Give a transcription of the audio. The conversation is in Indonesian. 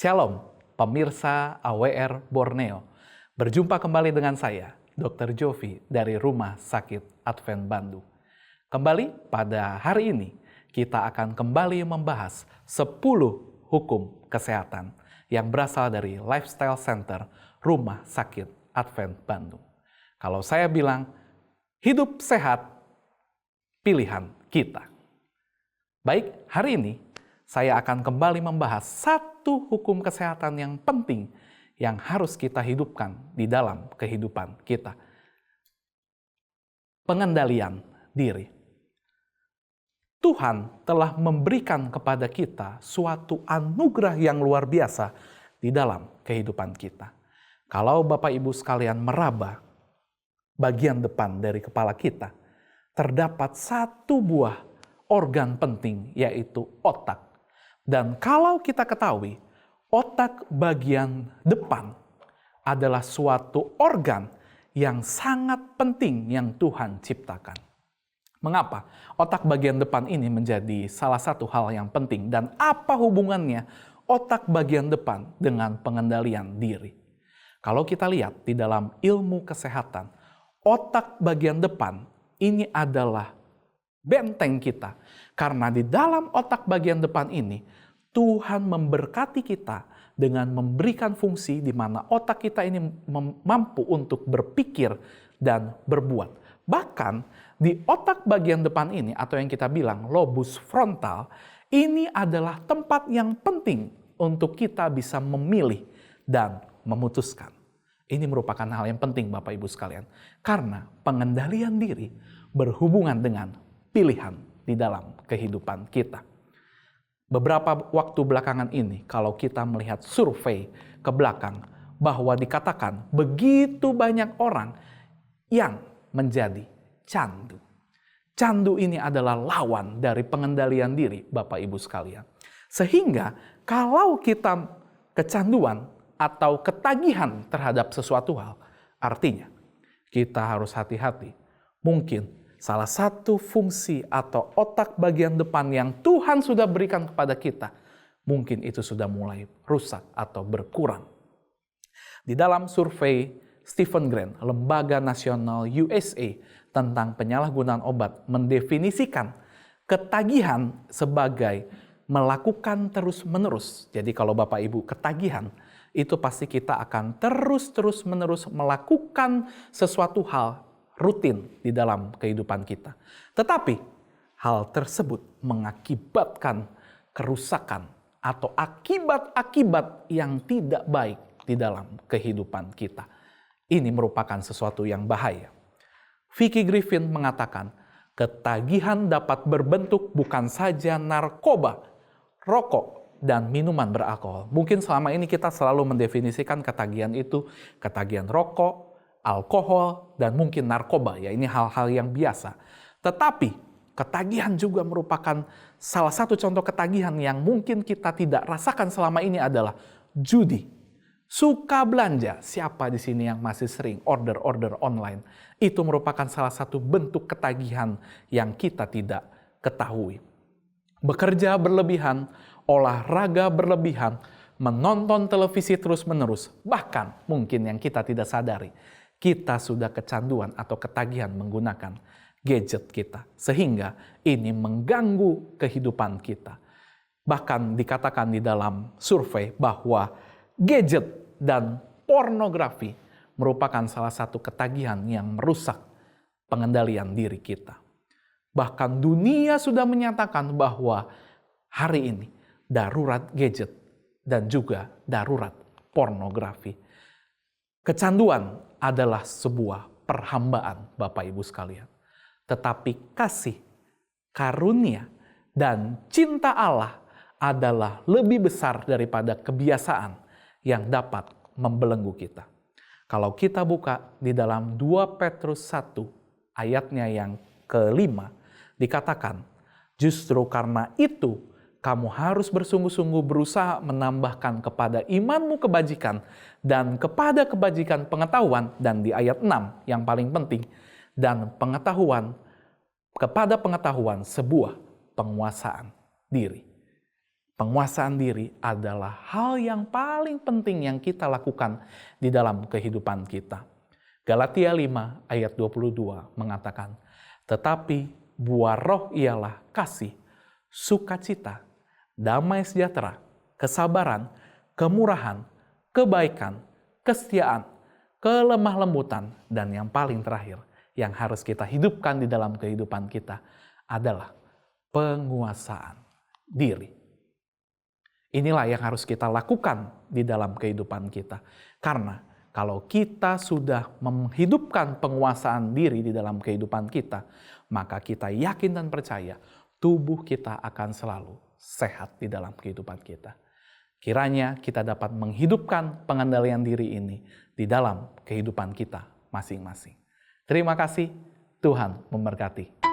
Shalom, pemirsa AWR Borneo. Berjumpa kembali dengan saya, Dr. Jovi dari Rumah Sakit Advent Bandung. Kembali pada hari ini, kita akan kembali membahas 10 hukum kesehatan yang berasal dari Lifestyle Center Rumah Sakit Advent Bandung. Kalau saya bilang, hidup sehat, pilihan kita. Baik, hari ini saya akan kembali membahas satu hukum kesehatan yang penting yang harus kita hidupkan di dalam kehidupan kita. Pengendalian diri. Tuhan telah memberikan kepada kita suatu anugerah yang luar biasa di dalam kehidupan kita. Kalau Bapak Ibu sekalian meraba bagian depan dari kepala kita, terdapat satu buah organ penting, yaitu otak. Dan kalau kita ketahui, otak bagian depan adalah suatu organ yang sangat penting yang Tuhan ciptakan. Mengapa? Otak bagian depan ini menjadi salah satu hal yang penting, dan apa hubungannya otak bagian depan dengan pengendalian diri? Kalau kita lihat di dalam ilmu kesehatan, otak bagian depan ini adalah benteng kita. Karena di dalam otak bagian depan ini, Tuhan memberkati kita dengan memberikan fungsi di mana otak kita ini mampu untuk berpikir dan berbuat. Bahkan di otak bagian depan ini, atau yang kita bilang lobus frontal, ini adalah tempat yang penting untuk kita bisa memilih dan memutuskan. Ini merupakan hal yang penting Bapak Ibu sekalian. Karena pengendalian diri berhubungan dengan pilihan di dalam kehidupan kita. Beberapa waktu belakangan ini, kalau kita melihat survei ke belakang, bahwa dikatakan begitu banyak orang yang menjadi candu. Candu ini adalah lawan dari pengendalian diri, Bapak Ibu sekalian. Sehingga kalau kita kecanduan atau ketagihan terhadap sesuatu hal, artinya kita harus hati-hati. Mungkin salah satu fungsi atau otak bagian depan yang Tuhan sudah berikan kepada kita, mungkin itu sudah mulai rusak atau berkurang. Di dalam survei Stephen Grant, Lembaga Nasional USA tentang penyalahgunaan obat, mendefinisikan ketagihan sebagai melakukan terus-menerus. Jadi kalau Bapak Ibu ketagihan, itu pasti kita akan terus-menerus melakukan sesuatu hal rutin di dalam kehidupan kita. Tetapi hal tersebut mengakibatkan kerusakan atau akibat-akibat yang tidak baik di dalam kehidupan kita. Ini merupakan sesuatu yang bahaya. Vicky Griffin mengatakan, ketagihan dapat berbentuk bukan saja narkoba, rokok, dan minuman beralkohol. Mungkin selama ini kita selalu mendefinisikan ketagihan itu, ketagihan rokok, alkohol, dan mungkin narkoba. Ya, ini hal-hal yang biasa. Tetapi ketagihan juga merupakan salah satu contoh ketagihan yang mungkin kita tidak rasakan selama ini adalah judi. Suka belanja. Siapa di sini yang masih sering order online? Itu merupakan salah satu bentuk ketagihan yang kita tidak ketahui. Bekerja berlebihan, olahraga berlebihan, menonton televisi terus-menerus, bahkan mungkin yang kita tidak sadari, kita sudah kecanduan atau ketagihan menggunakan gadget kita. Sehingga ini mengganggu kehidupan kita. Bahkan dikatakan di dalam survei bahwa gadget dan pornografi merupakan salah satu ketagihan yang merusak pengendalian diri kita. Bahkan dunia sudah menyatakan bahwa hari ini darurat gadget dan juga darurat pornografi. Kecanduan adalah sebuah perhambaan, Bapak Ibu sekalian. Tetapi kasih, karunia, dan cinta Allah adalah lebih besar daripada kebiasaan yang dapat membelenggu kita. Kalau kita buka di dalam 2 Petrus 1 ayatnya yang ke-5, dikatakan, justru karena itu kamu harus bersungguh-sungguh berusaha menambahkan kepada imanmu kebajikan dan kepada kebajikan pengetahuan, dan di ayat 6 yang paling penting, dan pengetahuan kepada pengetahuan sebuah penguasaan diri. penguasaan diri adalah hal yang paling penting yang kita lakukan di dalam kehidupan kita. Galatia 5 ayat 22 mengatakan, tetapi buah roh ialah kasih, sukacita, damai sejahtera, kesabaran, kemurahan, kebaikan, kesetiaan, kelemah lembutan, dan yang paling terakhir yang harus kita hidupkan di dalam kehidupan kita adalah penguasaan diri. Inilah yang harus kita lakukan di dalam kehidupan kita. Karena kalau kita sudah menghidupkan penguasaan diri di dalam kehidupan kita, maka kita yakin dan percaya tubuh kita akan selalu sehat di dalam kehidupan kita. Kiranya kita dapat menghidupkan pengendalian diri ini di dalam kehidupan kita masing-masing. Terima kasih, Tuhan memberkati.